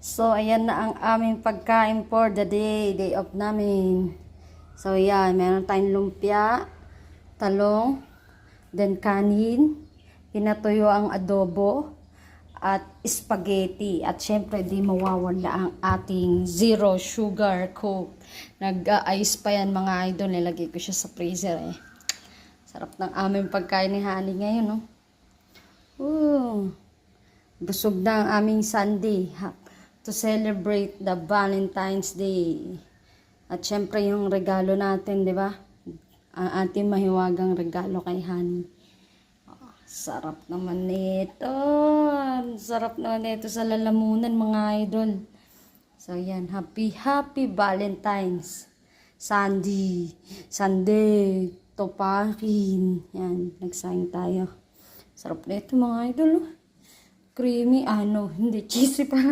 So, ayan na ang aming pagkain for the day off namin. So, yan, meron tayong lumpia, talong, then kanin, pinatuyo ang adobo, at spaghetti. At syempre, di mawawala ang ating zero sugar coke. Nag-ice pa yan mga idol, nilagay ko siya sa freezer eh. Sarap ng aming pagkain ni Honey ngayon, no? Busog na ang aming Sunday to celebrate the Valentine's Day. At syempre yung regalo natin, di ba? Ang ating mahiwagang regalo kay Honey. Sarap naman nito. Sarap naman nito sa lalamunan mga idol. So yan, happy Valentine's Sunday. Topakin. Yan, nagsayang tayo. Sarap nito mga idol. Creamy, hindi cheesy pa.